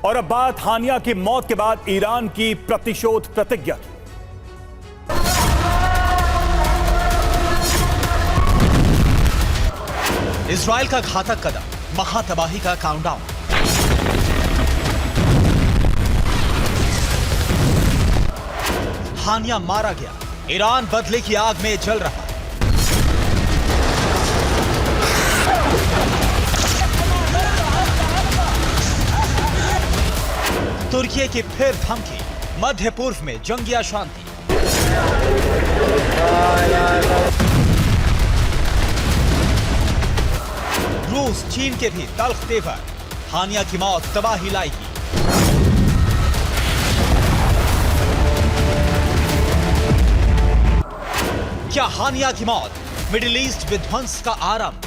और अब बात हानिया की मौत के बाद ईरान की प्रतिशोध प्रतिज्ञा की। इजराइल का घातक कदम, महातबाही का काउंटडाउन। हानिया मारा गया, ईरान बदले की आग में जल रहा। तुर्की की फिर धमकी, मध्य पूर्व में जंगी अशांति। रूस चीन के भी तल्ख तेवर, हानिया की मौत तबाही लाएगी। क्या हानिया की मौत मिडिल ईस्ट विध्वंस का आरंभ?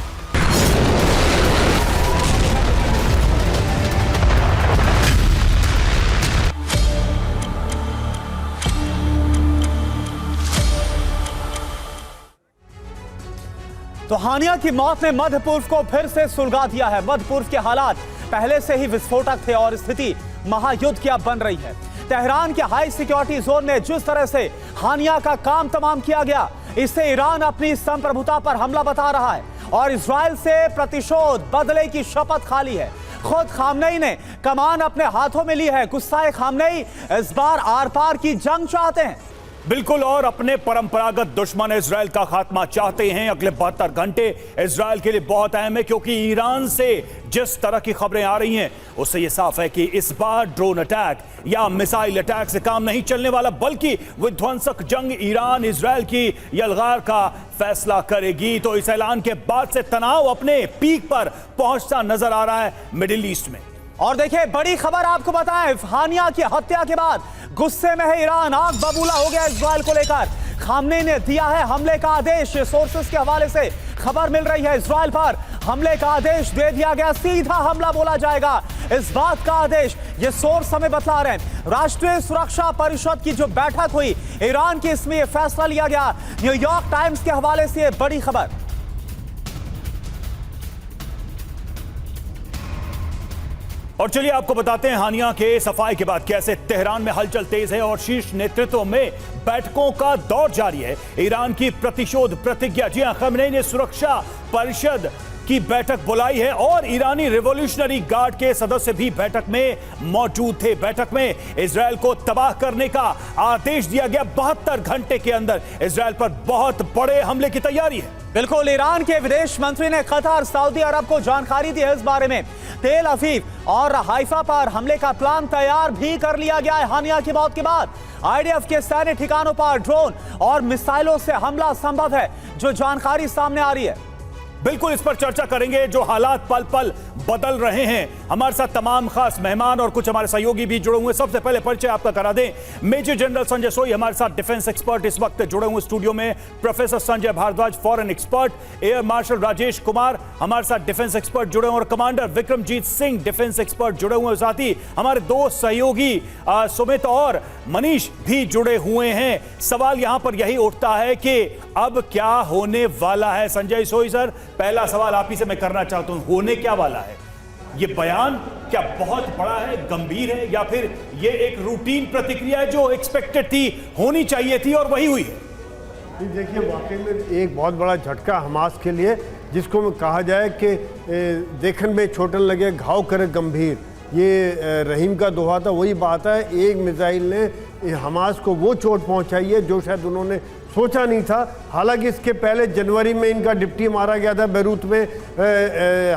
तो हानिया की मौत ने मध्य पूर्व को फिर से सुलगा दिया है। मध्य पूर्व के हालात पहले से ही विस्फोटक थे और स्थिति महायुद्ध की अब बन रही है। तेहरान के हाई सिक्योरिटी जोन में जिस तरह से हानिया का काम तमाम किया गया, इससे ईरान अपनी संप्रभुता पर हमला बता रहा है और इजराइल से प्रतिशोध बदले की शपथ खा ली है। खुद खामनेई ने कमान अपने हाथों में ली है। गुस्साए खामनेई इस बार आर पार की जंग चाहते हैं। बिल्कुल, और अपने परंपरागत दुश्मन इजराइल का खात्मा चाहते हैं। अगले 72 घंटे इजराइल के लिए बहुत अहम है, क्योंकि ईरान से जिस तरह की खबरें आ रही हैं उससे यह साफ है कि इस बार ड्रोन अटैक या मिसाइल अटैक से काम नहीं चलने वाला, बल्कि विध्वंसक जंग ईरान इजराइल की यलगार का फैसला करेगी। तो इस ऐलान के बाद से तनाव अपने पीक पर पहुंचता नजर आ रहा है मिडिल ईस्ट में। और देखिए, बड़ी खबर आपको बताएं, हानिया की हत्या के बाद गुस्से में है ईरान, आग बबूला हो गया इजराइल को लेकर। खामनेई ने दिया है हमले का आदेश। सोर्सेस के हवाले से खबर मिल रही है, इजराइल पर हमले का आदेश दे दिया गया, सीधा हमला बोला जाएगा। इस बात का आदेश ये सोर्स हमें बता रहे हैं। राष्ट्रीय सुरक्षा परिषद की जो बैठक हुई ईरान की, इसमें यह फैसला लिया गया। न्यूयॉर्क टाइम्स के हवाले से बड़ी खबर। और चलिए आपको बताते हैं हानिया के सफाई के बाद कैसे तेहरान में हलचल तेज है और शीर्ष नेतृत्व में बैठकों का दौर जारी है। ईरान की प्रतिशोध प्रतिज्ञा, जी हां, खामनेई ने सुरक्षा परिषद की बैठक बुलाई है और ईरानी रिवॉल्यूशनरी गार्ड के सदस्य भी बैठक में मौजूद थे। बैठक में इजराइल को तबाह करने का आदेश दिया गया। 72 घंटे के अंदर इजराइल पर बहुत बड़े हमले की तैयारी है। बिल्कुल, ईरान के विदेश मंत्री ने कतर, सऊदी अरब को जानकारी दी है इस बारे में। तेल अवीव और हाइफा पर हमले का प्लान तैयार भी कर लिया गया है। हानिया की मौत के बाद आईडीएफ के सैन्य ठिकानों पर ड्रोन और मिसाइलों से हमला संभव है, जो जानकारी सामने आ रही है। बिल्कुल, इस पर चर्चा करेंगे। जो हालात पल पल बदल रहे हैं, हमारे साथ तमाम खास मेहमान और कुछ हमारे सहयोगी भी जुड़े हुए। सबसे पहले परिचय आपका करा दें, मेजर जनरल संजय सोई हमारे साथ डिफेंस एक्सपर्ट इस वक्त जुड़े हुए स्टूडियो में। Professor Sanjay Bhardwaj foreign expert, air marshal Rajesh Kumar हमारे साथ डिफेंस एक्सपर्ट जुड़े हुए और commander Vikramjit Singh defence expert जुड़े हुए। साथ ही हमारे दो सहयोगी सुमित और मनीष भी जुड़े हुए हैं। सवाल यहां पर यही उठता है कि अब क्या होने वाला है। संजय सोई सर, पहला सवाल आप ही से मैं करना चाहता हूं, होने क्या वाला है? ये बयान क्या बहुत बड़ा है, गंभीर है, या फिर ये एक रूटीन प्रतिक्रिया है जो एक्सपेक्टेड थी, होनी चाहिए थी और वही हुई है? देखिए, वाकई में एक बहुत बड़ा झटका हमास के लिए, जिसको कहा जाए कि देखन में छोटन लगे घाव करे गंभीर। ये रहीम का दोहा था, वही बात है। एक मिसाइल ने हमास को वो चोट पहुंचाई है जो शायद उन्होंने सोचा नहीं था। हालांकि इसके पहले जनवरी में इनका डिप्टी मारा गया था बैरूत में।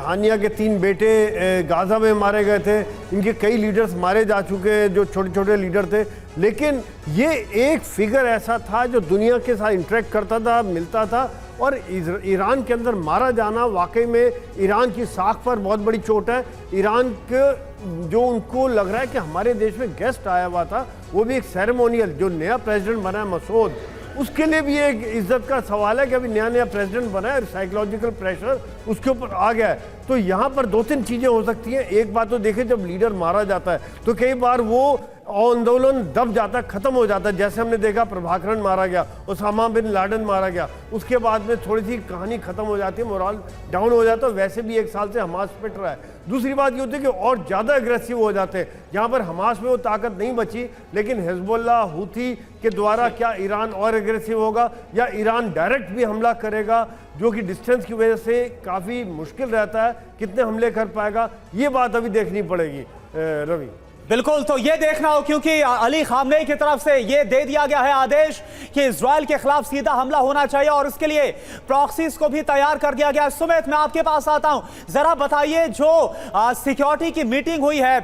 हानिया के 3 बेटे गाजा में मारे गए थे। इनके कई लीडर्स मारे जा चुके हैं जो छोटे छोटे लीडर थे। लेकिन ये एक फिगर ऐसा था जो दुनिया के साथ इंटरेक्ट करता था, मिलता था। और ईरान के अंदर मारा जाना वाकई में ईरान की साख पर बहुत बड़ी चोट है। ईरान के जो उनको लग रहा है कि हमारे देश में गेस्ट आया हुआ था, वो भी एक सेरेमोनियल, जो नया प्रेसिडेंट बना है मसूद, उसके लिए भी एक इज्जत का सवाल है कि अभी नया प्रेसिडेंट बना है, साइकोलॉजिकल प्रेशर उसके ऊपर आ गया है। तो यहाँ पर 2-3 चीज़ें हो सकती हैं। एक बात तो देखें, जब लीडर मारा जाता है तो कई बार वो आंदोलन दब जाता, खत्म हो जाता। जैसे हमने देखा प्रभाकरन मारा गया, उसामा बिन लादेन मारा गया, उसके बाद में थोड़ी सी कहानी खत्म हो जाती है, मोरल डाउन हो जाता है। वैसे भी 1 साल से हमास पिट रहा है। दूसरी बात ये होती है कि और ज़्यादा एग्रेसिव हो जाते हैं, जहाँ पर हमास में वो ताकत नहीं बची। लेकिन हिजबुल्लाह, हूथी के द्वारा क्या ईरान और एग्रेसिव होगा या ईरान डायरेक्ट भी हमला करेगा, जो कि डिस्टेंस की वजह से काफ़ी मुश्किल रहता है, कितने हमले कर पाएगा, ये बात अभी देखनी पड़ेगी रवि। बिल्कुल, तो ये देखना हो, क्योंकि अली खामनेई की तरफ से ये दे दिया गया है आदेश कि इजराइल के खिलाफ सीधा हमला होना चाहिए और इसके लिए प्रॉक्सीज को भी तैयार कर दिया गया है। सुमित, मैं आपके पास आता हूं, जरा बताइए जो सिक्योरिटी की मीटिंग हुई है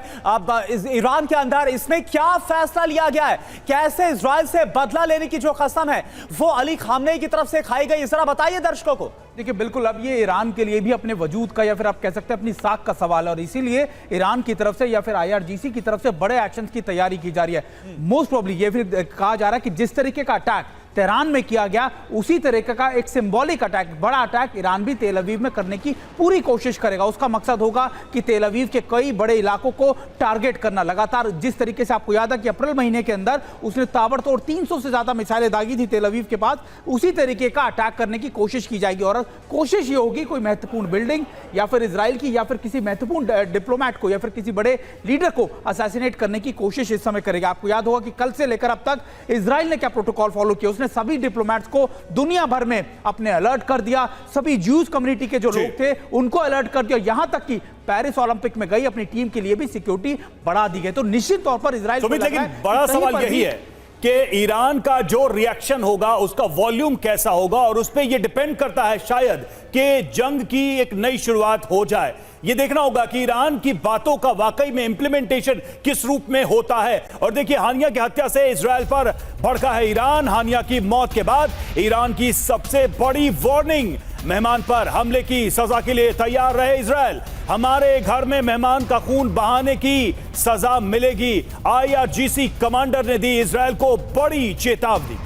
ईरान के अंदर, इसमें क्या फैसला लिया गया है? कैसे इजराइल से बदला लेने की जो कसम है वो अली खामनेई की तरफ से खाई गई, जरा बताइए दर्शकों को। देखिए, बिल्कुल अब ये ईरान के लिए भी अपने वजूद का या फिर आप कह सकते हैं अपनी साख का सवाल है और इसीलिए ईरान की तरफ से या फिर IRGC की तरफ से बड़े एक्शंस की तैयारी की जा रही है। मोस्ट प्रोबेबली ये फिर कहा जा रहा है कि जिस तरीके का अटैक तेहरान में किया गया, उसी तरीके का एक सिंबॉलिक अटैक, बड़ा अटैक ईरान भी तेल अवीव में करने की पूरी कोशिश करेगा। उसका मकसद होगा कि तेल अवीव के कई बड़े इलाकों को टारगेट करना। लगातार जिस तरीके से आपको याद है कि अप्रैल महीने के अंदर उसने ताबड़तोड़ 300 से ज्यादा मिसाइलें दागी थी तेल अवीव के पास, उसी तरीके का अटैक करने की कोशिश की जाएगी और कोशिश ये होगी कोई महत्वपूर्ण बिल्डिंग या फिर इजराइल की या फिर किसी महत्वपूर्ण डिप्लोमैट को या फिर किसी बड़े लीडर को असैसिनेट करने की कोशिश इस समय करेगा। आपको याद होगा कि कल से लेकर अब तक इजराइल ने क्या प्रोटोकॉल फॉलो किया, उसने सभी डिप्लोमैट्स को दुनिया भर में अपने अलर्ट कर दिया, सभी ज्यूज कम्युनिटी के जो लोग थे उनको अलर्ट कर दिया, यहां तक कि पेरिस ओलंपिक में गई अपनी टीम के लिए भी सिक्योरिटी बढ़ा दी गई। तो निश्चित तौर पर इजराइल, लेकिन बड़ा सवाल यही है कि ईरान का जो रिएक्शन होगा उसका वॉल्यूम कैसा होगा और उस पर यह डिपेंड करता है शायद कि जंग की एक नई शुरुआत हो जाए। यह देखना होगा कि ईरान की बातों का वाकई में इंप्लीमेंटेशन किस रूप में होता है। और देखिए, हानिया की हत्या से इजराइल पर भड़का है ईरान। हानिया की मौत के बाद ईरान की सबसे बड़ी वार्निंग, मेहमान पर हमले की सजा के लिए तैयार रहे इजराइल। हमारे घर में मेहमान का खून बहाने की सजा मिलेगी। IRGC कमांडर ने दी इजराइल को बड़ी चेतावनी।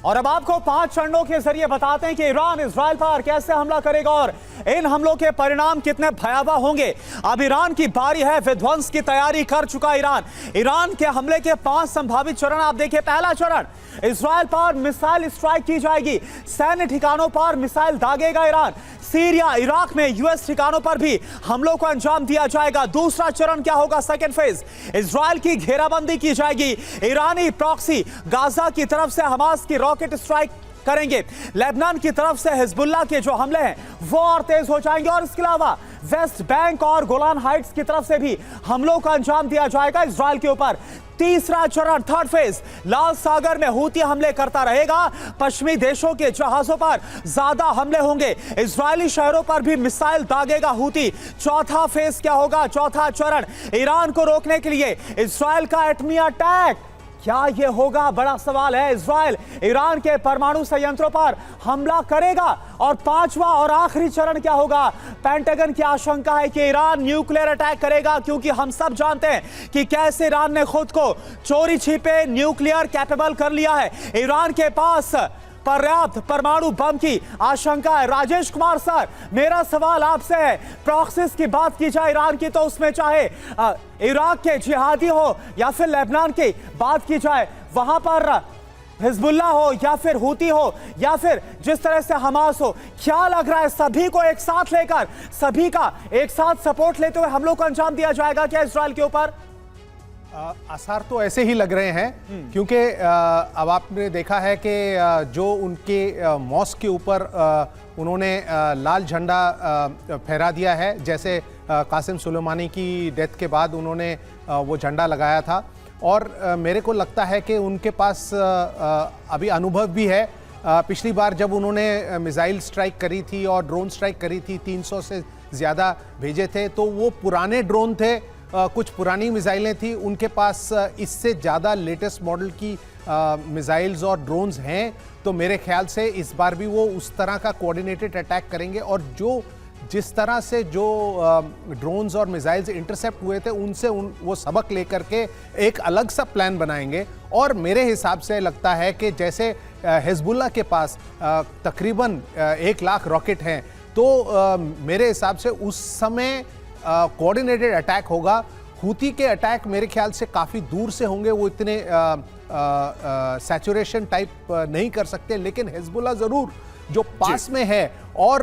और अब आपको 5 चरणों के जरिए बताते हैं कि ईरान इजराइल पर कैसे हमला करेगा और इन हमलों के परिणाम कितने भयावह होंगे। अब ईरान की बारी है, विध्वंस की तैयारी कर चुका ईरान के हमले के 5 संभावित चरण आप देखिए। पहला चरण, इजराइल पर मिसाइल स्ट्राइक की जाएगी, सैन्य ठिकानों पर मिसाइल दागेगा ईरान। सीरिया, इराक में US ठिकानों पर भी हमलों को अंजाम दिया जाएगा। दूसरा चरण क्या होगा, सेकेंड फेज, इजराइल की घेराबंदी की जाएगी। ईरानी प्रॉक्सी गाजा की तरफ से हमास की रॉकेट स्ट्राइक करेंगे। लेबनान की तरफ से हिजबुल्लाह के जो हमले हैं वो और तेज हो जाएंगे और इसके अलावा वेस्ट बैंक और गोलान हाइट्स की तरफ से भी हमलों का अंजाम दिया जाएगा इजराइल के ऊपर। तीसरा चरण, थर्ड फेज, लाल सागर में हूती हमले करता रहेगा। पश्चिमी देशों के जहाजों पर ज्यादा हमले होंगे, इजरायली शहरों पर भी मिसाइल दागेगा हूती। चौथा फेज क्या होगा, चौथा चरण, ईरान को रोकने के लिए इजराइल का एटमी अटैक। क्या यह होगा, बड़ा सवाल है। इजराइल ईरान के परमाणु संयंत्रों पर हमला करेगा। और पांचवा और आखिरी चरण क्या होगा, पेंटागन की आशंका है कि ईरान न्यूक्लियर अटैक करेगा, क्योंकि हम सब जानते हैं कि कैसे ईरान ने खुद को चोरी छिपे न्यूक्लियर कैपेबल कर लिया है। ईरान के पास पर्याप्त परमाणु बम की आशंका है। राजेश कुमार सर, मेरा सवाल आपसे है, प्रॉक्सीज की बात की जाए ईरान की तो उसमें चाहे इराक के जिहादी हो या फिर लेबनान की बात की जाए, वहां पर हिजबुल्लाह हो या फिर हूती हो या फिर जिस तरह से हमास हो, क्या लग रहा है सभी को एक साथ लेकर, सभी का एक साथ सपोर्ट लेते हुए हमलों को अंजाम दिया जाएगा क्या इजराइल के ऊपर? आसार तो ऐसे ही लग रहे हैं, क्योंकि अब आपने देखा है कि जो उनके मॉस्क के ऊपर उन्होंने लाल झंडा फहरा दिया है, जैसे कासिम सुलेमानी की डेथ के बाद उन्होंने वो झंडा लगाया था। और मेरे को लगता है कि उनके पास अभी अनुभव भी है। पिछली बार जब उन्होंने मिसाइल स्ट्राइक करी थी और ड्रोन स्ट्राइक करी थी, 300 से ज़्यादा भेजे थे, तो वो पुराने ड्रोन थे, कुछ पुरानी मिसाइलें थी। उनके पास इससे ज़्यादा लेटेस्ट मॉडल की मिसाइल्स और ड्रोन्स हैं। तो मेरे ख्याल से इस बार भी वो उस तरह का कोऑर्डिनेटेड अटैक करेंगे और जिस तरह से जो ड्रोन्स और मिसाइल्स इंटरसेप्ट हुए थे उनसे वो सबक लेकर के एक अलग सा प्लान बनाएंगे। और मेरे हिसाब से लगता है कि जैसे हिजबुल्लाह के पास तकरीबन 1 लाख रॉकेट हैं, तो मेरे हिसाब से उस समय कोऑर्डिनेटेड अटैक होगा। हूती के अटैक मेरे ख्याल से काफ़ी दूर से होंगे, वो इतने सैचुरेशन टाइप नहीं कर सकते, लेकिन हिजबुल्लाह ज़रूर जो पास में है और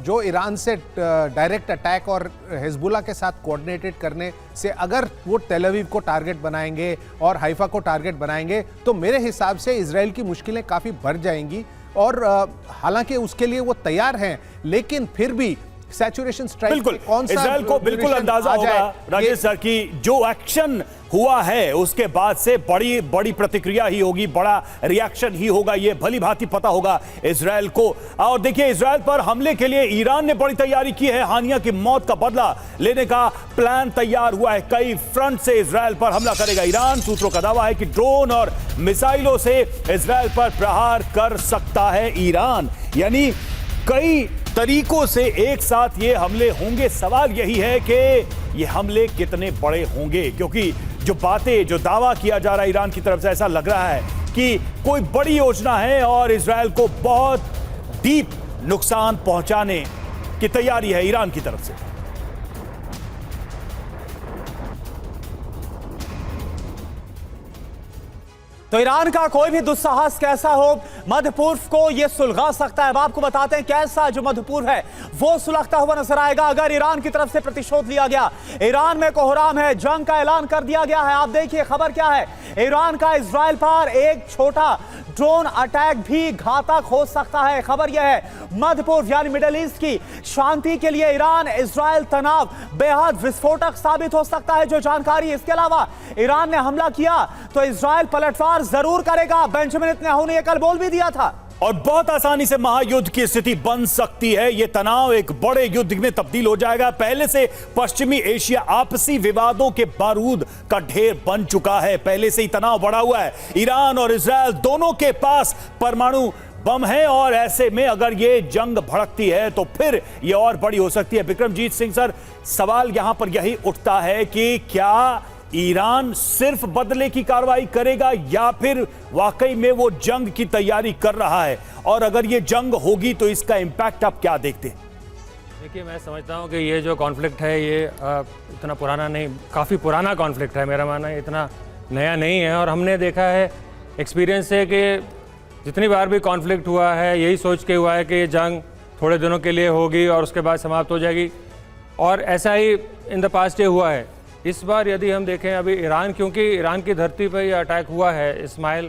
जो ईरान से डायरेक्ट अटैक और हिजबुल्लाह के साथ कोऑर्डिनेटेड करने से अगर वो तेल अवीव को टारगेट बनाएंगे और हाइफा को टारगेट बनाएंगे तो मेरे हिसाब से इजराइल की मुश्किलें काफ़ी बढ़ जाएंगी। और हालांकि उसके लिए वो तैयार हैं, लेकिन फिर भी सैचुरेशन स्ट्राइक बिल्कुल कौन सा इजराइल को बिल्कुल ड्यूरेशन अंदाजा आ जाए, होगा राजेश सर की जो एक्शन हुआ है उसके बाद से बड़ी बड़ी प्रतिक्रिया ही होगी, बड़ा रिएक्शन ही होगा, ये भली भांति पता होगा इजराइल को। और देखिए इजराइल पर हमले के लिए ईरान ने बड़ी तैयारी की है, हानिया की मौत का बदला लेने का प्लान तैयार हुआ है। कई फ्रंट से इजराइल पर हमला करेगा ईरान। सूत्रों का दावा है कि ड्रोन और मिसाइलों से इजराइल पर प्रहार कर सकता है ईरान, यानी कई तरीकों से एक साथ ये हमले होंगे। सवाल यही है कि ये हमले कितने बड़े होंगे, क्योंकि जो बातें जो दावा किया जा रहा है ईरान की तरफ से, ऐसा लग रहा है कि कोई बड़ी योजना है और इजराइल को बहुत डीप नुकसान पहुंचाने की तैयारी है ईरान की तरफ से। तो ईरान का कोई भी दुस्साहस कैसा हो मध्य पूर्व को यह सुलगा सकता है। अब आपको बताते हैं कैसा जो मध्य पूर्व है वो सुलगता हुआ नजर आएगा अगर ईरान की तरफ से प्रतिशोध लिया गया। ईरान में कोहराम है, जंग का ऐलान कर दिया गया है। आप देखिए खबर क्या है, ईरान का इजराइल पर एक छोटा ड्रोन अटैक भी घातक हो सकता है। खबर यह है मध्य पूर्व यानी मिडिल ईस्ट की शांति के लिए ईरान इजराइल तनाव बेहद विस्फोटक साबित हो सकता है। जो जानकारी, इसके अलावा ईरान ने हमला किया तो इजराइल पलटवार जरूर करेगा, बेंजामिन नेतन्याहू ने यह कल बोल भी दिया था। और बहुत आसानी से महायुद्ध की स्थिति बन सकती है। यह तनाव एक बड़े युद्ध में तब्दील हो जाएगा। पहले से पश्चिमी एशिया आपसी विवादों के बारूद का ढेर बन चुका है, पहले से ही तनाव बढ़ा हुआ है। ईरान और इजराइल दोनों के पास परमाणु बम है और ऐसे में अगर ये जंग भड़कती है तो फिर ये और बड़ी हो सकती है। विक्रमजीत सिंह सर, सवाल यहां पर यही उठता है कि क्या ईरान सिर्फ बदले की कार्रवाई करेगा या फिर वाकई में वो जंग की तैयारी कर रहा है, और अगर ये जंग होगी तो इसका इंपैक्ट आप क्या देखते हैं? देखिए, मैं समझता हूँ कि ये जो कॉन्फ्लिक्ट है ये इतना पुराना नहीं, काफ़ी पुराना कॉन्फ्लिक्ट है। मेरा मानना है इतना नया नहीं है। और हमने देखा है एक्सपीरियंस से कि जितनी बार भी कॉन्फ्लिक्ट हुआ है यही सोच के हुआ है कि ये जंग थोड़े दिनों के लिए होगी और उसके बाद समाप्त हो जाएगी, और ऐसा ही इन द पास्ट ये हुआ है। इस बार यदि हम देखें अभी ईरान, क्योंकि ईरान की धरती पर यह अटैक हुआ है इस्माइल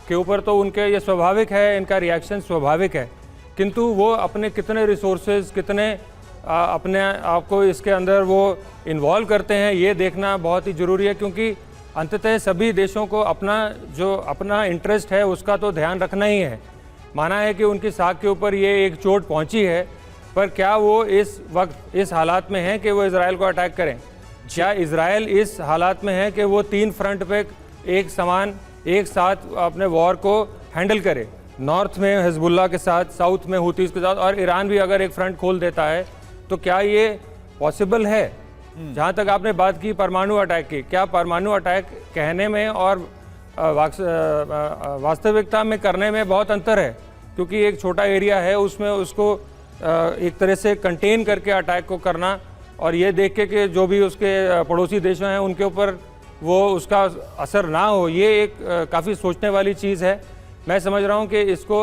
के ऊपर, तो उनके ये स्वाभाविक है, इनका रिएक्शन स्वाभाविक है। किंतु वो अपने कितने रिसोर्सेज, कितने अपने आप को इसके अंदर वो इन्वॉल्व करते हैं, ये देखना बहुत ही ज़रूरी है। क्योंकि अंततः सभी देशों को अपना इंटरेस्ट है उसका तो ध्यान रखना ही है। माना है कि उनकी साख के ऊपर ये एक चोट पहुंची है, पर क्या वो इस वक्त इस हालात में हैं कि वो इजराइल को अटैक करें? क्या इजराइल इस हालात में है कि वो 3 फ्रंट पे एक साथ अपने वॉर को हैंडल करे? नॉर्थ में हिजबुल्लाह के साथ, साउथ में हूतीज के साथ, और ईरान भी अगर एक फ्रंट खोल देता है तो क्या ये पॉसिबल है? जहाँ तक आपने बात की परमाणु अटैक की, क्या परमाणु अटैक कहने में और वास्तविकता में करने में बहुत अंतर है? क्योंकि एक छोटा एरिया है उसमें उसको एक तरह से कंटेन करके अटैक को करना, और ये देख के कि जो भी उसके पड़ोसी देशों हैं उनके ऊपर वो उसका असर ना हो, ये एक काफ़ी सोचने वाली चीज़ है। मैं समझ रहा हूँ कि इसको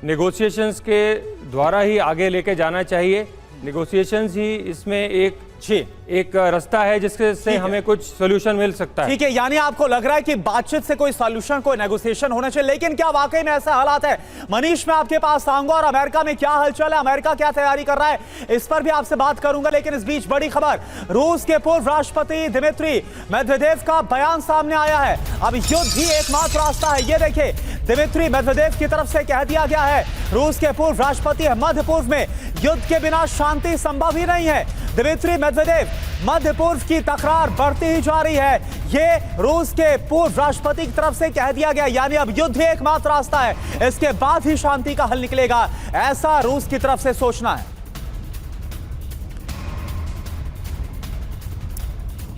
नेगोशिएशंस के द्वारा ही आगे लेके जाना चाहिए। नेगोशिएशंस ही इसमें एक रास्ता है जिसके से हमें कुछ सोल्यूशन मिल सकता है। ठीक है, यानी आपको लग रहा है कि बातचीत से कोई सॉल्यूशन, कोई नेगोशिएशन होना चाहिए, लेकिन क्या वाकई में ऐसा हालात है? मनीष, मैं आपके पास आऊंगा और अमेरिका में क्या हलचल है, अमेरिका क्या तैयारी कर रहा है, इस पर भी आपसे बात करूंगा। लेकिन इस बीच बड़ी खबर, रूस के पूर्व राष्ट्रपति दिमित्री मेदवेदेव का बयान सामने आया है। अब युद्ध ही एकमात्र रास्ता है, ये देखिए दिमित्री मेदवेदेव की तरफ से कह दिया गया है, रूस के पूर्व राष्ट्रपति है, मध्य पूर्व में युद्ध के बिना शांति संभव ही नहीं है। दिमित्री मेदवेदेव, मध्य पूर्व की तकरार बढ़ती ही जा रही है, ये रूस के पूर्व राष्ट्रपति की तरफ से कह दिया गया। यानी अब युद्ध ही एकमात्र रास्ता है, इसके बाद ही शांति का हल निकलेगा, ऐसा रूस की तरफ से सोचना है।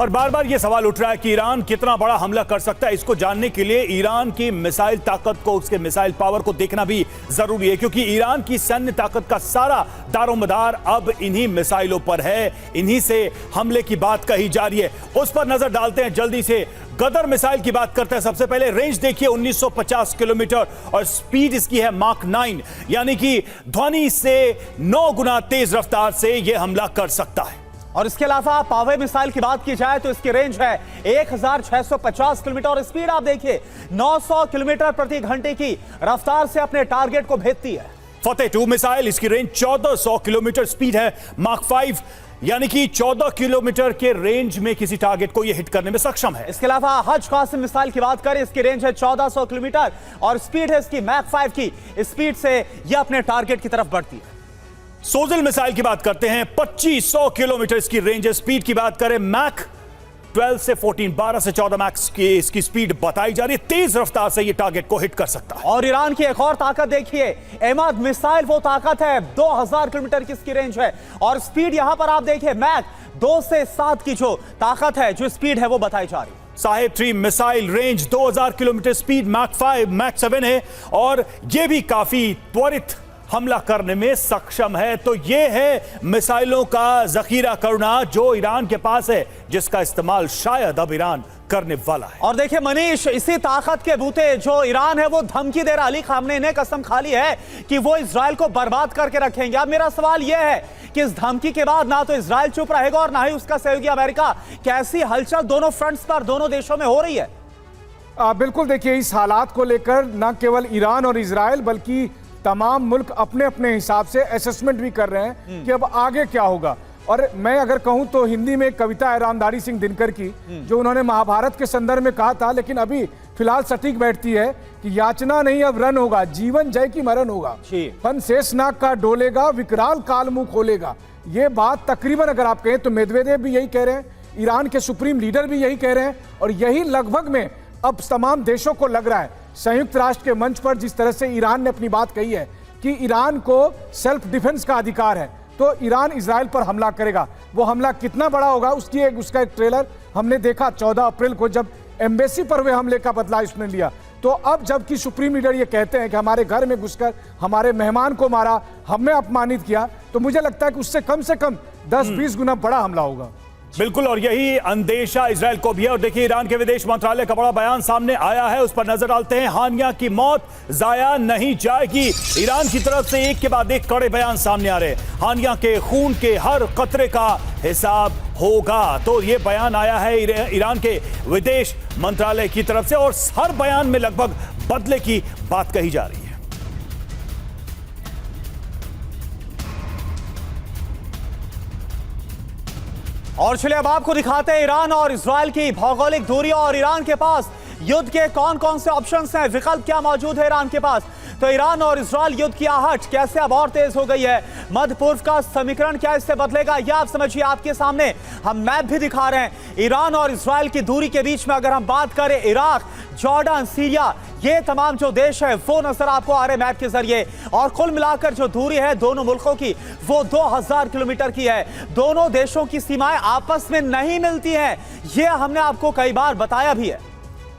और बार बार यह सवाल उठ रहा है कि ईरान कितना बड़ा हमला कर सकता है। इसको जानने के लिए ईरान की मिसाइल ताकत को, उसके मिसाइल पावर को देखना भी जरूरी है, क्योंकि ईरान की सैन्य ताकत का सारा दारोमदार अब इन्हीं मिसाइलों पर है। इन्हीं से हमले की बात कही जा रही है। उस पर नजर डालते हैं जल्दी से। गदर मिसाइल की बात करते हैं। सबसे पहले रेंज देखिए 1950 किलोमीटर और स्पीड इसकी है माक 9, यानी कि ध्वनि से 9 गुना तेज रफ्तार से यह हमला कर सकता है। और इसके अलावा पावे मिसाइल की बात की जाए तो इसकी रेंज है 1650 किलोमीटर और स्पीड आप देखिए 900 किलोमीटर प्रति घंटे की रफ्तार से अपने टारगेट को भेजती है। फतेह 2 मिसाइल, इसकी रेंज 1400 किलोमीटर, स्पीड है माक 5, यानी कि 14 किलोमीटर के रेंज में किसी टारगेट को यह हिट करने में सक्षम है। इसके अलावा हज कासिम मिसाइल की बात करें, इसकी रेंज है 1400 किलोमीटर और स्पीड है इसकी मैक 5 की। स्पीड से यह अपने टारगेट की तरफ बढ़ती है। सोजिल मिसाइल की बात करते हैं, 2500 किलोमीटर इसकी रेंज है। स्पीड की बात करें मैक 12 से 14, 12 से 14 मैक्स की इसकी स्पीड बताई जा रही है। तेज रफ्तार से यह टारगेट को हिट कर सकता है। और ईरान की एक और ताकत देखिए, एमाद मिसाइल वो ताकत है, 2000 किलोमीटर की इसकी रेंज है और स्पीड यहां पर आप देखिए मैक 2 से 7 की जो ताकत है, जो स्पीड है वो बताई जा रही है। साहेब 3 missile, range 2000 kilometre, speed mach 5, mach 7 है और यह भी काफी त्वरित हमला करने में सक्षम है। तो यह है मिसाइलों का जखीरा करना जो ईरान के पास है, जिसका इस्तेमाल शायद अब ईरान करने वाला है। और देखिए मनीष, इसी ताकत के बूते जो ईरान है वो धमकी दे रहा, अली खामनेई ने कसम खा ली है कि वो इजराइल को बर्बाद करके रखेंगे। अब मेरा सवाल यह है कि इस धमकी के बाद ना तो इजराइल चुप रहेगा और ना ही उसका सहयोगी अमेरिका। कैसी हलचल दोनों फ्रंट्स पर, दोनों देशों में हो रही है? बिल्कुल, देखिए इस हालात को लेकर न केवल ईरान और इजराइल बल्कि तमाम मुल्क अपने अपने हिसाब से असेसमेंट भी कर रहे हैं कि अब आगे क्या होगा। और मैं अगर कहूं तो हिंदी में एक कविता है रामधारी सिंह दिनकर की, जो उन्होंने महाभारत के संदर्भ में कहा था, लेकिन अभी फिलहाल सटीक बैठती है कि याचना नहीं अब रन होगा, जीवन जय की मरण होगा, फन शेषनाग का डोलेगा, विकराल काल मुंह खोलेगा। ये बात तकरीबन अगर आप कहें तो मेदवेदेव भी यही कह रहे हैं, ईरान के सुप्रीम लीडर भी यही कह रहे हैं और यही लगभग में अब तमाम देशों को लग रहा है। संयुक्त राष्ट्र के मंच पर जिस तरह से ईरान ने अपनी बात कही है कि ईरान को सेल्फ डिफेंस का अधिकार है, तो ईरान इजराइल पर हमला करेगा। वो हमला कितना बड़ा होगा उसका एक ट्रेलर हमने देखा 14 अप्रैल को, जब एम्बेसी पर वे हमले का बदला इसने लिया। तो अब जबकि सुप्रीम लीडर ये कहते हैं कि हमारे घर में घुसकर हमारे मेहमान को मारा, हमें अपमानित किया, तो मुझे लगता है कि उससे कम 10-20 गुना बड़ा हमला होगा। बिल्कुल, और यही अंदेशा इजराइल को भी है। और देखिए ईरान के विदेश मंत्रालय का बड़ा बयान सामने आया है, उस पर नजर डालते हैं। हानिया की मौत जाया नहीं जाएगी। ईरान की तरफ से एक के बाद एक कड़े बयान सामने आ रहे हैं। हानिया के खून के हर कतरे का हिसाब होगा। तो ये बयान आया है ईरान के विदेश मंत्रालय की तरफ से और हर बयान में लगभग बदले की बात कही जा रही है। और चलिए अब आपको दिखाते हैं ईरान और इजराइल की भौगोलिक दूरी और ईरान के पास युद्ध के कौन कौन से ऑप्शंस हैं, विकल्प क्या मौजूद है ईरान के पास। तो ईरान और इजराइल युद्ध की आहट कैसे अब और तेज हो गई है, मध्य पूर्व का समीकरण क्या इससे बदलेगा, यह आप समझिए। आपके सामने हम मैप भी दिखा रहे हैं। ईरान और इजराइल की दूरी के बीच में अगर हम बात करें, इराक, जॉर्डन, सीरिया, ये तमाम जो देश है वो नजर आपको आ रहे मैप के जरिए। और कुल मिलाकर जो दूरी है दोनों मुल्कों की वो 2000 किलोमीटर की है। दोनों देशों की सीमाएं आपस में नहीं मिलती हैं, ये हमने आपको कई बार बताया भी है।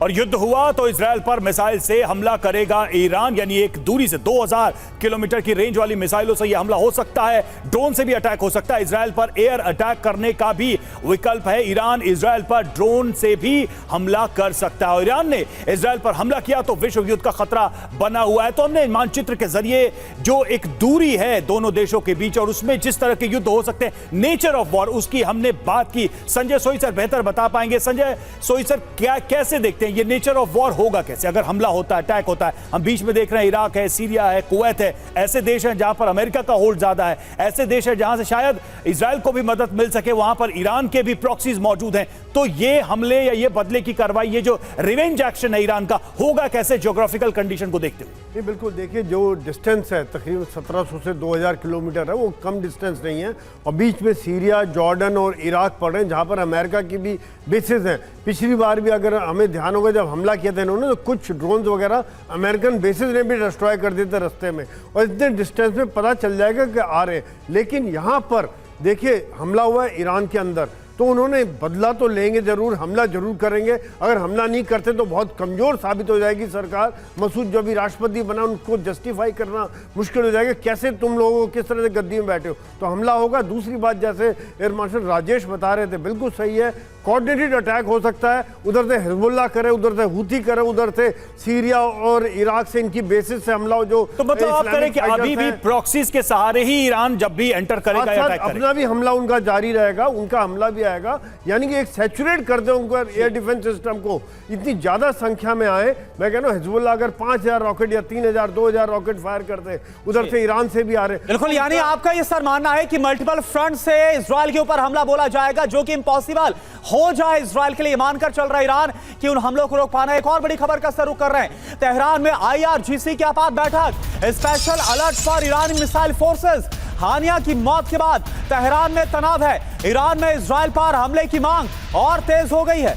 और युद्ध हुआ तो इजराइल पर मिसाइल से हमला करेगा ईरान, यानी एक दूरी से 2000 किलोमीटर की रेंज वाली मिसाइलों से यह हमला हो सकता है। ड्रोन से भी अटैक हो सकता है। इजराइल पर एयर अटैक करने का भी विकल्प है। ईरान इजराइल पर ड्रोन से भी हमला कर सकता है। और ईरान ने इजराइल पर हमला किया तो विश्व युद्ध का खतरा बना हुआ है। तो हमने मानचित्र के जरिए जो एक दूरी है दोनों देशों के बीच और उसमें जिस तरह के युद्ध हो सकते हैं, नेचर ऑफ वॉर, उसकी हमने बात की। संजय सोई सर बेहतर बता पाएंगे। संजय सोई सर, कैसे देखते हैं ये नेचर ऑफ वॉर होगा कैसे अगर हमला होता है, अटैक होता है? हम बीच में देख रहे हैं इराक है, सीरिया है, कुवैत है, ऐसे देश हैं जहां पर अमेरिका का होल्ड ज्यादा है, ऐसे देश है जहां से शायद इजराइल को भी मदद मिल सके, वहां पर ईरान के भी प्रॉक्सीज मौजूद हैं। तो ये हमले या ये बदले की कार्रवाई, ये जो रिवेंज एक्शन है ईरान का, होगा कैसे ज्योग्राफिकल कंडीशन को देखते हुए? बिल्कुल, देखिए जो डिस्टेंस है तकरीबन 1700 से 2000 किलोमीटर है, वो कम डिस्टेंस नहीं है। और बीच में सीरिया, जॉर्डन और इराक पड़ रहे हैं जहां पर अमेरिका की भी बेसिस हैं। पिछली बार भी अगर हमें ध्यान होगा जब हमला किया था इन्होंने, तो कुछ ड्रोन्स वगैरह अमेरिकन बेसिस ने भी डिस्ट्रॉय कर दिए थे रास्ते में। और इतने डिस्टेंस में पता चल जाएगा कि आ रहे हैं। लेकिन यहाँ पर देखिए हमला हुआ है ईरान के अंदर, तो उन्होंने बदला तो लेंगे जरूर, हमला जरूर करेंगे। अगर हमला नहीं करते तो बहुत कमजोर साबित हो जाएगी सरकार। मसूद जो अभी राष्ट्रपति बना उनको जस्टिफाई करना मुश्किल हो जाएगा, कैसे तुम लोगों किस तरह से गद्दी में बैठे हो, तो हमला होगा। दूसरी बात, जैसे एयर मार्शल राजेश बता रहे थे, बिल्कुल सही है, कोऑर्डिनेटेड अटैक हो सकता है। उधर से हिजबुल्लाह करे, उधर से हुती करे, उधर से सीरिया और इराक से इनकी बेसिस से हमला हो। जो तो मतलब आप कह रहे हैं कि अभी भी प्रॉक्सीज के सहारे ही ईरान जब भी एंटर करेगा या अटैक करेगा, अपना भी हमला उनका जारी रहेगा, उनका हमला भी आएगा। यानी कि एक सैचुरेट कर दे उनको एयर डिफेंस सिस्टम को, इतनी ज्यादा संख्या में आए। मैं कह रहा हूं हिजबुल्लाह अगर 5000 रॉकेट या 3000 2000 रॉकेट फायर करते, उधर से ईरान से भी आ रहे। बिल्कुल, यानी आपका ये सर मानना है कि मल्टीपल फ्रंट से इजराइल के ऊपर हमला बोला जाएगा, जो कि इम्पॉसिबल हो जाए इजराइल के लिए। मानकर चल रहा ईरान कि उन हमलों को रोक पाना। एक और बड़ी खबर का सर रुख कर रहे हैं, तेहरान में IRGC की आपात बैठक, स्पेशल अलर्ट फॉर ईरानी मिसाइल फोर्सेस। हानिया की मौत के बाद तेहरान में तनाव है, ईरान में इजराइल पर हमले की मांग और तेज हो गई है।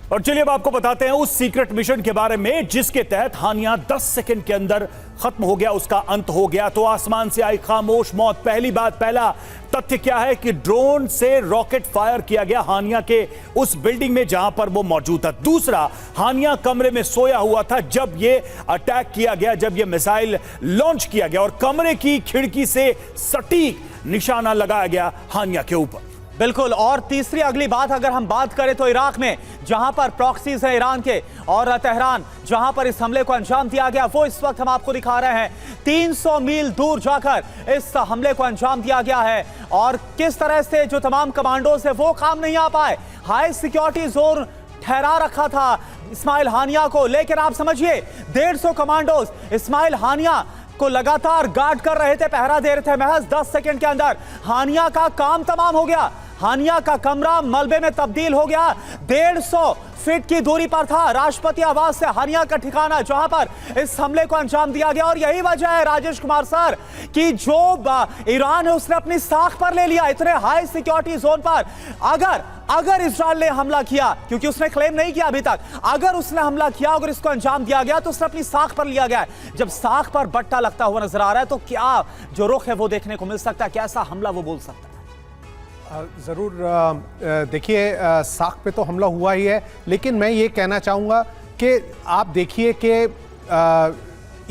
और चलिए अब आपको बताते हैं उस सीक्रेट मिशन के बारे में जिसके तहत हानिया 10 सेकंड के अंदर खत्म हो गया, उसका अंत हो गया। तो आसमान से आई खामोश मौत। पहली बात, पहला तथ्य क्या है कि ड्रोन से रॉकेट फायर किया गया हानिया के उस बिल्डिंग में जहां पर वो मौजूद था। दूसरा, हानिया कमरे में सोया हुआ था जब ये अटैक किया गया, जब ये मिसाइल लॉन्च किया गया, और कमरे की खिड़की से सटीक निशाना लगाया गया हानिया के ऊपर। बिल्कुल। और तीसरी अगली बात, अगर हम बात करें तो इराक में जहां पर प्रॉक्सीज है ईरान के, और तेहरान जहां पर इस हमले को अंजाम दिया गया, वो इस वक्त हम आपको दिखा रहे हैं। 300 मील दूर जाकर इस हमले को अंजाम दिया गया है, और किस तरह से जो तमाम कमांडोज है वो काम नहीं आ पाए। हाई सिक्योरिटी जोन ठहरा रखा था इस्माइल हानिया को, लेकिन आप समझिए 150 कमांडोज इस्माइल हानिया को लगातार गार्ड कर रहे थे, पहरा दे रहे थे। महज 10 सेकंड के अंदर हानिया का काम तमाम हो गया। हानिया का कमरा मलबे में तब्दील हो गया। 150 फीट की दूरी पर था राष्ट्रपति आवास से हानिया का ठिकाना, जहां पर इस हमले को अंजाम दिया गया। और यही वजह है राजेश कुमार सर कि जो ईरान है उसने अपनी साख पर ले लिया इतने हाई सिक्योरिटी जोन पर। अगर इजराइल ने हमला किया, क्योंकि उसने क्लेम नहीं किया अभी तक, अगर उसने हमला किया, अगर इसको अंजाम दिया गया तो उसने अपनी साख पर लिया गया है। जब साख पर बट्टा लगता हुआ नजर आ रहा है तो क्या जो रुख है वो देखने को मिल सकता है, कैसा हमला वो बोल सकता है। ज़रूर देखिए, साख पे तो हमला हुआ ही है, लेकिन मैं ये कहना चाहूँगा कि आप देखिए कि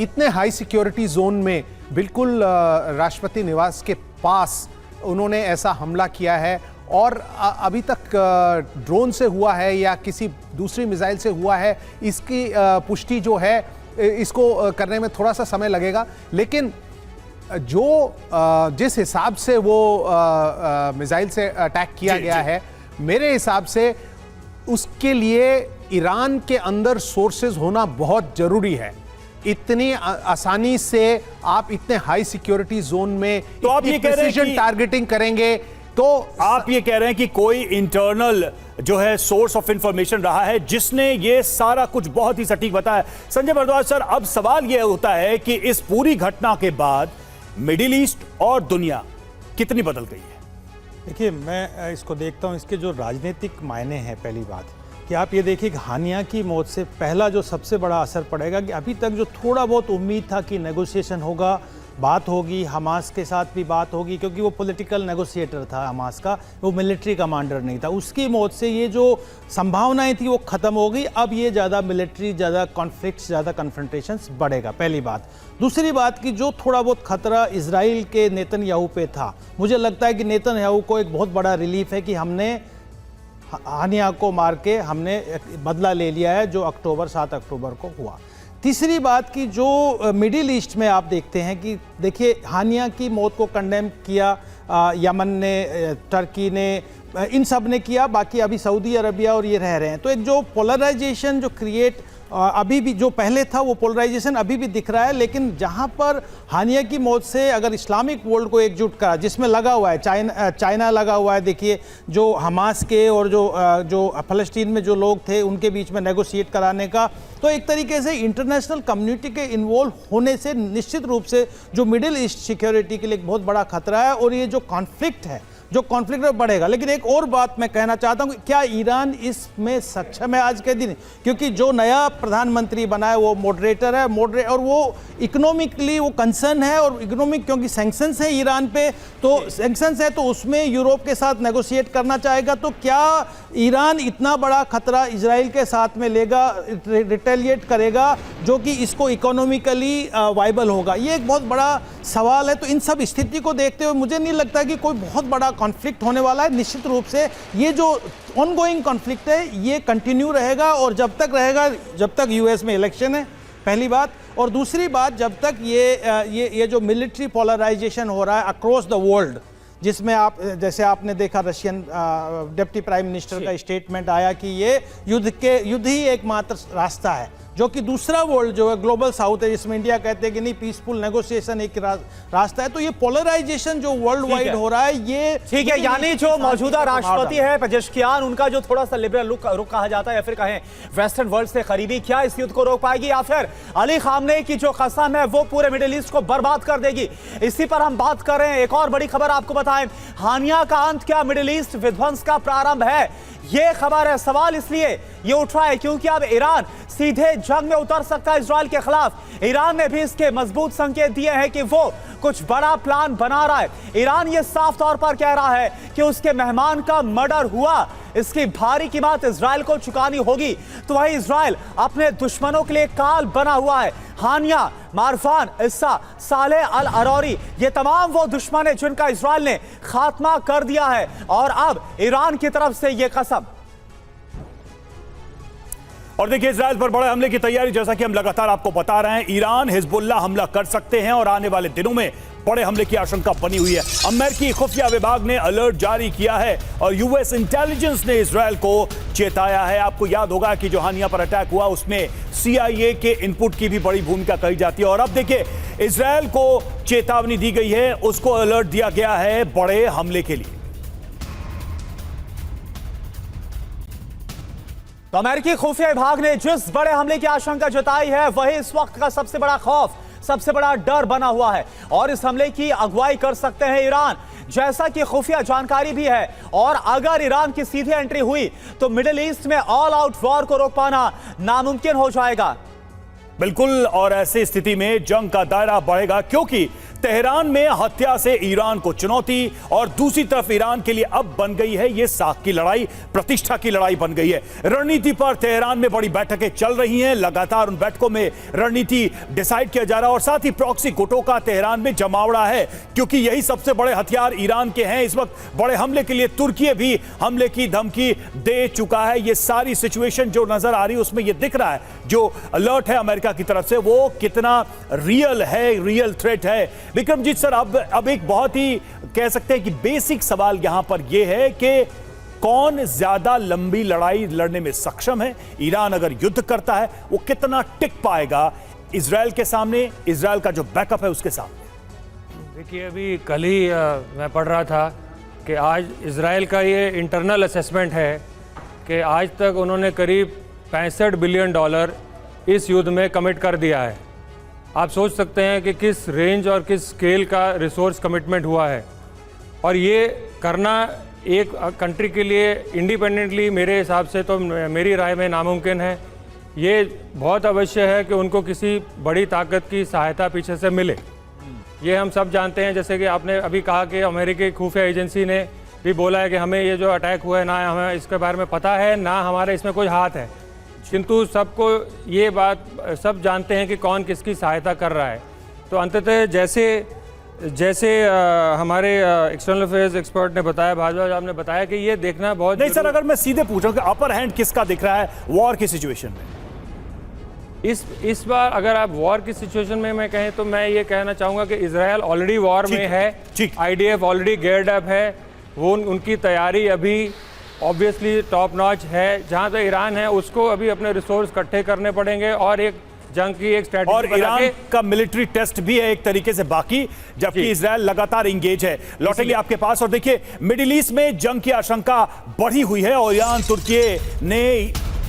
इतने हाई सिक्योरिटी जोन में बिल्कुल राष्ट्रपति निवास के पास उन्होंने ऐसा हमला किया है, और अभी तक ड्रोन से हुआ है या किसी दूसरी मिसाइल से हुआ है, इसकी पुष्टि जो है इसको करने में थोड़ा सा समय लगेगा। लेकिन जो जिस हिसाब से वो मिसाइल से अटैक किया गया है, मेरे हिसाब से उसके लिए ईरान के अंदर सोर्सेज होना बहुत जरूरी है। इतनी आसानी से आप इतने हाई सिक्योरिटी जोन में तो आप ये कह रहे हैं कि टारगेटिंग करेंगे, तो आप ये कह रहे हैं कि कोई इंटरनल जो है सोर्स ऑफ इंफॉर्मेशन रहा है जिसने ये सारा कुछ बहुत ही सटीक बताया। संजय भारद्वाज सर, अब सवाल यह होता है कि इस पूरी घटना के बाद मिडिल ईस्ट और दुनिया कितनी बदल गई है? देखिए, मैं इसको देखता हूँ, इसके जो राजनीतिक मायने हैं। पहली बात कि आप ये देखिए कि हानिया की मौत से पहला जो सबसे बड़ा असर पड़ेगा कि अभी तक जो थोड़ा बहुत उम्मीद था कि नेगोशिएशन होगा, बात होगी, हमास के साथ भी बात होगी, क्योंकि वो पॉलिटिकल नेगोशिएटर था हमास का, वो मिलिट्री कमांडर नहीं था। उसकी मौत से ये जो संभावनाएं थी वो ख़त्म हो गई। अब ये ज़्यादा मिलिट्री, ज़्यादा कॉन्फ्लिक्ट्स, ज़्यादा कन्फ्रंटेशंस बढ़ेगा, पहली बात। दूसरी बात कि जो थोड़ा बहुत खतरा इजराइल के नेतन्याहू पे था, मुझे लगता है कि नेतन्याहू को एक बहुत बड़ा रिलीफ है कि हमने हानिया को मार के हमने बदला ले लिया है, जो 7 अक्टूबर को हुआ। तीसरी बात कि जो मिडिल ईस्ट में आप देखते हैं कि देखिए हानिया की मौत को कंडेम किया यमन ने, टर्की ने, इन सब ने किया, बाकी अभी सऊदी अरबिया और ये रह रहे हैं। तो एक जो पोलराइजेशन जो क्रिएट अभी भी जो पहले था वो पोलराइजेशन अभी भी दिख रहा है। लेकिन जहां पर हानिया की मौत से अगर इस्लामिक वर्ल्ड को एकजुट करा, जिसमें लगा हुआ है चाइना लगा हुआ है, देखिए जो हमास के और जो फ़लस्तीन में जो लोग थे उनके बीच में नेगोशिएट कराने का, तो एक तरीके से इंटरनेशनल कम्युनिटी के इन्वॉल्व होने से निश्चित रूप से जो मिडिल ईस्ट सिक्योरिटी के लिए एक बहुत बड़ा खतरा है। और ये जो कॉन्फ्लिक्ट है जो कॉन्फ्लिक्ट बढ़ेगा। लेकिन एक और बात मैं कहना चाहता हूं, क्या ईरान इसमें सक्षम है आज के दिन? क्योंकि जो नया प्रधानमंत्री बना है वो मॉडरेटर है, और वो इकोनॉमिकली वो कंसर्न है, और इकोनॉमिक क्योंकि सैंक्शंस है ईरान पे, तो सैंक्शंस है तो उसमें यूरोप के साथ नेगोशिएट करना चाहेगा। तो क्या ईरान इतना बड़ा खतरा इजराइल के साथ में लेगा, रिटेलिएट करेगा, जो कि इसको इकोनॉमिकली वाइबल होगा? ये एक बहुत बड़ा सवाल है। तो इन सब स्थिति को देखते हुए मुझे नहीं लगता कि कोई बहुत बड़ा कॉन्फ्लिक्ट होने वाला है। निश्चित रूप से ये जो ऑनगोइंग कॉन्फ्लिक्ट है ये कंटिन्यू रहेगा, और जब तक रहेगा जब तक यूएस में इलेक्शन है, पहली बात। और दूसरी बात, जब तक ये जो मिलिट्री पोलराइजेशन हो रहा है अक्रॉस द वर्ल्ड, जिसमें आप जैसे आपने देखा रशियन डिप्टी प्राइम मिनिस्टर का स्टेटमेंट आया कि ये युद्ध ही एकमात्र रास्ता है, जो कि दूसरा वर्ल्ड जो है ग्लोबल साउथ है, जिसमें इंडिया कहते हैं कि नहीं पीसफुल नेगोशिएशन एक रास्ता है। तो ये पोलराइजेशन जो वर्ल्ड वाइड हो रहा है ये ठीक है। यानी जो मौजूदा राष्ट्रपति है पेजेश्कियान, उनका जो थोड़ा सा लिबरल रुख कहा जाता है, या फिर कहें वेस्टर्न वर्ल्ड से करीबी, क्या इस युद्ध को रोक पाएगी, या फिर अली खामनेई की जो कसम है वो पूरे मिडिल ईस्ट को बर्बाद कर देगी? इसी पर हम बात कर रहे हैं। एक और बड़ी खबर आपको बताएं, हानिया का अंत क्या मिडिल ईस्ट विध्वंस का प्रारंभ है? ये खबर है। सवाल इसलिए ये उठ रहा है क्योंकि अब ईरान सीधे जंग में उतर सकता है इजराइल के खिलाफ। ईरान ने भी इसके मजबूत संकेत दिए हैं कि वो कुछ बड़ा प्लान बना रहा है। ईरान ये साफ तौर पर कह रहा है कि उसके मेहमान का मर्डर हुआ, इसकी भारी कीमत इजराइल को चुकानी होगी। तो वही इजराइल अपने दुश्मनों के लिए काल बना हुआ है। हानिया, मारफान, इस्सा, सालेह अल अरौरी, ये तमाम वो दुश्मन है जिनका इजराइल ने खात्मा कर दिया है, और अब ईरान की तरफ से ये कसम। और देखिए इजराइल पर बड़े हमले की तैयारी, जैसा कि हम लगातार आपको बता रहे हैं, ईरान हिजबुल्लाह हमला कर सकते हैं और आने वाले दिनों में बड़े हमले की आशंका बनी हुई है। अमेरिकी खुफिया विभाग ने अलर्ट जारी किया है और यूएस इंटेलिजेंस ने इजराइल को चेताया है। आपको याद होगा कि जो हानिया पर अटैक हुआ उसमें CIA के इनपुट की भी बड़ी भूमिका कही जाती है, और अब देखिए इजराइल को चेतावनी दी गई है, उसको अलर्ट दिया गया है बड़े हमले के लिए। तो अमेरिकी खुफिया विभाग ने जिस बड़े हमले की आशंका जताई है वही इस वक्त का सबसे बड़ा खौफ, सबसे बड़ा डर बना हुआ है, और इस हमले की अगुवाई कर सकते हैं ईरान, जैसा कि खुफिया जानकारी भी है। और अगर ईरान की सीधी एंट्री हुई तो मिडिल ईस्ट में ऑल आउट वॉर को रोक पाना नामुमकिन हो जाएगा। बिल्कुल, और ऐसी स्थिति में जंग का दायरा बढ़ेगा, क्योंकि तेहरान में हत्या से ईरान को चुनौती, और दूसरी तरफ ईरान के लिए अब बन गई है ये साख की लड़ाई, प्रतिष्ठा की लड़ाई बन गई है। रणनीति पर तेहरान में बड़ी बैठकें चल रही हैं, लगातार उन बैठकों में रणनीति डिसाइड किया जा रहा है, और साथ ही प्रॉक्सी गुटों का तेहरान में जमावड़ा है, क्योंकि यही सबसे बड़े हथियार ईरान के हैं। इस वक्त बड़े हमले के लिए तुर्की भी हमले की धमकी दे चुका है। ये सारी सिचुएशन जो नजर आ रही है उसमें ये दिख रहा है जो अलर्ट है अमेरिका की तरफ से वो कितना रियल है, रियल थ्रेट है। विक्रमजीत सर, अब एक बहुत ही कह सकते हैं कि बेसिक सवाल यहां पर यह है कि कौन ज्यादा लंबी लड़ाई लड़ने में सक्षम है? ईरान अगर युद्ध करता है वो कितना टिक पाएगा इजराइल के सामने, इजराइल का जो बैकअप है उसके सामने? देखिए, अभी कल ही मैं पढ़ रहा था कि आज इजराइल का ये इंटरनल असेसमेंट है कि आज तक उन्होंने करीब $65 बिलियन इस युद्ध में कमिट कर दिया है। आप सोच सकते हैं कि किस रेंज और किस स्केल का रिसोर्स कमिटमेंट हुआ है, और ये करना एक कंट्री के लिए इंडिपेंडेंटली मेरे हिसाब से तो मेरी राय में नामुमकिन है। ये बहुत अवश्य है कि उनको किसी बड़ी ताकत की सहायता पीछे से मिले। ये हम सब जानते हैं, जैसे कि आपने अभी कहा कि अमेरिकी खुफिया एजेंसी ने भी बोला है कि हमें ये जो अटैक हुआ है ना हमें इसके बारे में पता है ना हमारे इसमें कोई हाथ है, किंतु सबको ये बात सब जानते हैं कि कौन किसकी सहायता कर रहा है। तो अंततः जैसे हमारे एक्सटर्नल अफेयर्स एक्सपर्ट ने बताया, भाजपा साहब ने बताया कि ये देखना बहुत नहीं सर, अगर मैं सीधे पूछूं कि अपर हैंड किसका दिख रहा है वॉर की सिचुएशन में? इस बार अगर आप वॉर की सिचुएशन में मैं कहें तो मैं ये कहना चाहूँगा कि इजराइल ऑलरेडी वॉर में है, IDF ऑलरेडी गेयर्ड अप है, वो उनकी तैयारी अभी ऑब्वियसली टॉप नॉच है। जहाँ तक ईरान है उसको अभी अपने रिसोर्स इकट्ठे करने पड़ेंगे और एक जंग की एक स्ट्रैटेजी, और ईरान का मिलिट्री टेस्ट भी है एक तरीके से बाकी, जबकि इजराइल लगातार इंगेज है। लौटेंगे आपके पास। और देखिए मिडिल ईस्ट में जंग की आशंका बढ़ी हुई है और ईरान तुर्की ने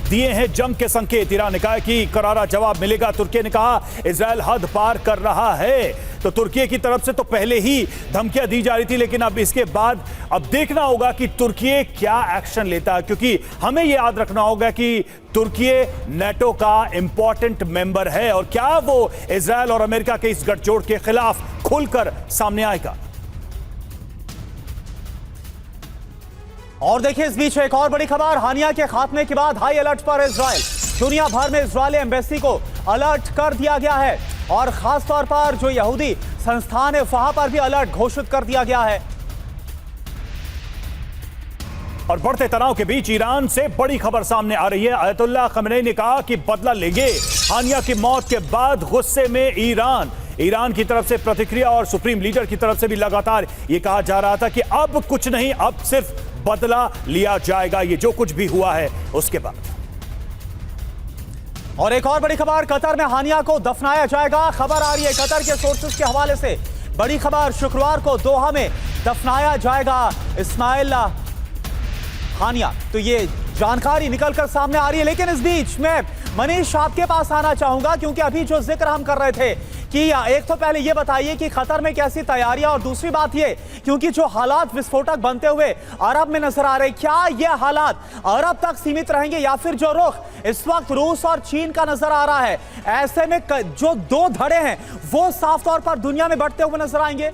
दिए हैं जंग के संकेत। ईरान ने कहा कि करारा जवाब मिलेगा। तुर्की ने कहा इजरायल हद पार कर रहा है। तो तुर्की की तरफ से तो पहले ही धमकियां दी जा रही थी, लेकिन अब इसके बाद अब देखना होगा कि तुर्की क्या एक्शन लेता है, क्योंकि हमें यह याद रखना होगा कि तुर्की नेटो का इंपॉर्टेंट मेंबर है और क्या वो इजरायल और अमेरिका के इस गठजोड़ के खिलाफ खुलकर सामने आएगा। और देखिए इस बीच एक और बड़ी खबर, हानिया के खात्मे के बाद हाई अलर्ट पर इजराइल। दुनिया भर में इजरायली एम्बेसी को अलर्ट कर दिया गया है और खास तौर पर जो यहूदी संस्थान है वहां पर भी अलर्ट घोषित कर दिया गया है। और बढ़ते तनाव के बीच ईरान से बड़ी खबर सामने आ रही है। अयतुल्लाह खमेनी ने कहा कि बदला लेंगे। हानिया की मौत के बाद गुस्से में ईरान की तरफ से प्रतिक्रिया और सुप्रीम लीडर की तरफ से भी लगातार यह कहा जा रहा था कि अब कुछ नहीं, अब सिर्फ बदला लिया जाएगा, ये जो कुछ भी हुआ है उसके बाद। और एक और बड़ी खबर, कतर में हानिया को दफनाया जाएगा। खबर आ रही है कतर के सोर्सेस के हवाले से, बड़ी खबर, शुक्रवार को दोहा में दफनाया जाएगा इस्माइल हानिया। तो ये जानकारी निकलकर सामने आ रही है। लेकिन इस बीच में मनीष आपके पास आना चाहूंगा, क्योंकि अभी जो जिक्र हम कर रहे थे कि एक तो पहले ये बताइए कि कतर में कैसी तैयारियां, और दूसरी बात ये क्योंकि जो हालात विस्फोटक बनते हुए अरब में नजर आ रहे, क्या ये हालात अरब तक सीमित रहेंगे या फिर जो रुख इस वक्त रूस और चीन का नजर आ रहा है, ऐसे में जो दो धड़े हैं वो साफ तौर पर दुनिया में बढ़ते हुए नजर आएंगे?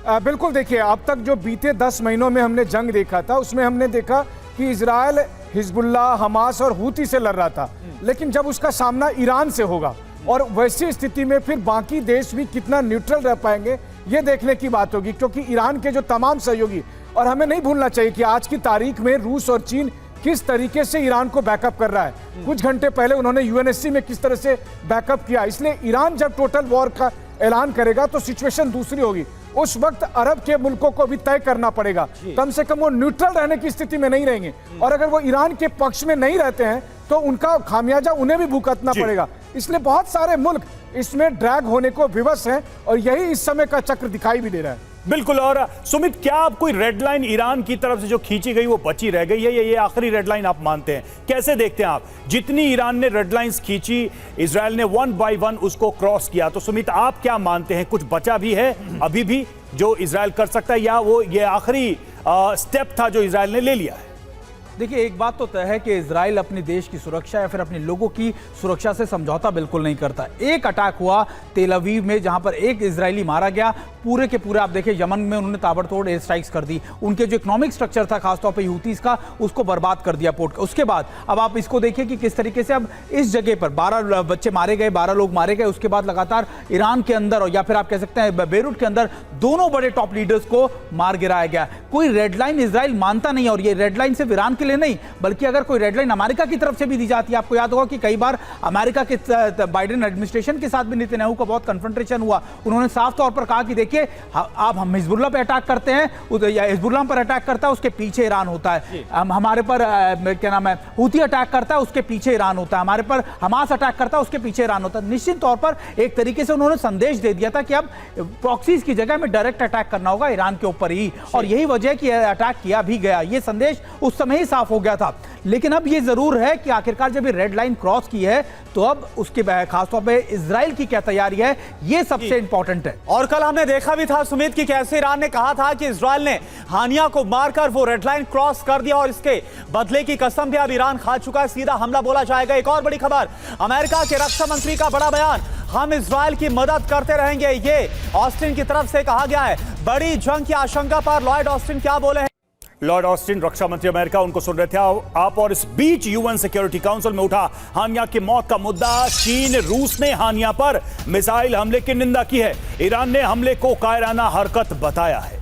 बिल्कुल, देखिए अब तक जो बीते 10 महीनों में हमने जंग देखा था उसमें हमने देखा कि इजराइल हिजबुल्लाह, हमास और हूती से लड़ रहा था, लेकिन जब उसका सामना ईरान से होगा और वैसी स्थिति में फिर बाकी देश भी कितना न्यूट्रल रह पाएंगे ये देखने की बात होगी। क्योंकि ईरान के जो तमाम सहयोगी, और हमें नहीं भूलना चाहिए कि आज की तारीख में रूस और चीन किस तरीके से ईरान को बैकअप कर रहा है। कुछ घंटे पहले उन्होंने यूएनएससी में किस तरह से बैकअप किया। इसलिए ईरान जब टोटल वॉर का ऐलान करेगा तो सिचुएशन दूसरी होगी। उस वक्त अरब के मुल्कों को भी तय करना पड़ेगा, कम से कम वो न्यूट्रल रहने की स्थिति में नहीं रहेंगे, और अगर वो ईरान के पक्ष में नहीं रहते हैं तो उनका खामियाजा उन्हें भी भुगतना पड़ेगा। इसलिए बहुत सारे मुल्क इसमें ड्रैग होने को विवश हैं और यही इस समय का चक्र दिखाई भी दे रहा है। बिल्कुल। और सुमित, क्या आप कोई रेड लाइन ईरान की तरफ से जो खींची गई वो बची रह गई है, ये आखिरी रेड लाइन आप मानते हैं? कैसे देखते हैं आप? जितनी ईरान ने रेड लाइंस खींची, इजराइल ने 1 बाय 1 उसको क्रॉस किया, तो सुमित आप क्या मानते हैं, कुछ बचा भी है अभी भी जो इजराइल कर सकता है, या वो ये आखिरी स्टेप था जो इजराइल ने ले लिया है? देखिए, एक बात तो तय है कि इजराइल अपने देश की सुरक्षा या फिर अपने लोगों की सुरक्षा से समझौता बिल्कुल नहीं करता। एक अटैक हुआ तेल अवीव में जहां पर एक इजरायली मारा गया, पूरे के पूरे आप देखिए यमन में उन्होंने ताबड़तोड़ एयर स्ट्राइक्स कर दी, उनके जो इकोनॉमिक स्ट्रक्चर था खासतौर पर यूतीस का, उसको बर्बाद कर दिया पोर्ट का। उसके बाद अब आप इसको देखिए कि किस तरीके से अब इस जगह पर 12 बच्चे मारे गए, 12 लोग मारे गए। उसके बाद लगातार ईरान के अंदर या फिर आप कह सकते हैं बेरूट के अंदर दोनों बड़े टॉप लीडर्स को मार गिराया गया। कोई रेड लाइन इजराइल मानता नहीं, और ये रेड लाइन सिर्फ ईरान के लिए नहीं बल्कि अगर कोई रेड लाइन अमेरिका की तरफ से भी दी जाती है। आपको याद होगा कि कई बार अमेरिका के बाइडेन एडमिनिस्ट्रेशन के साथ भी नेतन्याहू का बहुत कन्फ्रंटेशन हुआ। उन्होंने साफ तौर पर कहा कि देखिए आप हम हिजबुल्लाह पे अटैक करते हैं या हिजबुल्लाह पर अटैक करता है उसके पीछे ईरान होता है, हमारे पर क्या नाम है हूती अटैक करता है उसके पीछे ईरान होता है, हमारे पर हमास अटैक करता है उसके पीछे ईरान होता है। निश्चित तौर पर एक तरीके से उन्होंने संदेश दे दिया था कि अब प्रॉक्सीज की जगह में डायरेक्ट अटैक करना होगा ईरान के ऊपर ही, और यही वजह कि अटैक किया भी गया। ये संदेश उस समय ही साफ हो गया था। लेकिन अब ये जरूर है कि आखिरकार जब ये रेड लाइन क्रॉस की है तो अब उसके खासतौर पे इजराइल की क्या तैयारी है, ये सबसे इंपॉर्टेंट है। और कल हमने देखा भी था सुमित कि कैसे ईरान ने कहा था कि इजराइल ने हानिया को मारकर वो रेड लाइन क्रॉस कर दिया, और इसके बदले की कसम भी अब ईरान खा चुका है, सीधा हमला बोला जाएगा। एक और बड़ी खबर, अमेरिका के रक्षा मंत्री का बड़ा बयान, हम इजराइल की मदद करते रहेंगे, ये ऑस्टिन की तरफ से कहा गया है। बड़ी जंग की आशंका पर लॉयड ऑस्टिन क्या बोले हैं? लॉर्ड ऑस्टिन, रक्षा मंत्री अमेरिका, उनको सुन रहे थे आप। और इस बीच यूएन सिक्योरिटी काउंसिल में उठा हानिया की मौत का मुद्दा। चीन, रूस ने हानिया पर मिसाइल हमले की निंदा की है। ईरान ने हमले को कायराना हरकत बताया है।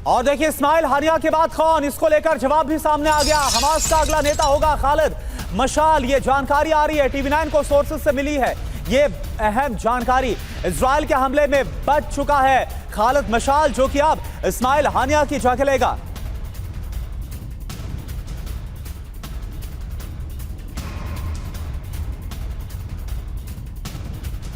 और देखिए इस्माइल हानिया के बाद कौन, इसको लेकर जवाब भी सामने आ गया। हमास का अगला नेता होगा खालिद मशाल, ये जानकारी आ रही है, TV9 को सोर्सेज से मिली है ये अहम जानकारी। इजराइल के हमले में बच चुका है खालिद मशाल, जो कि अब इस्माइल हानिया की जगह लेगा।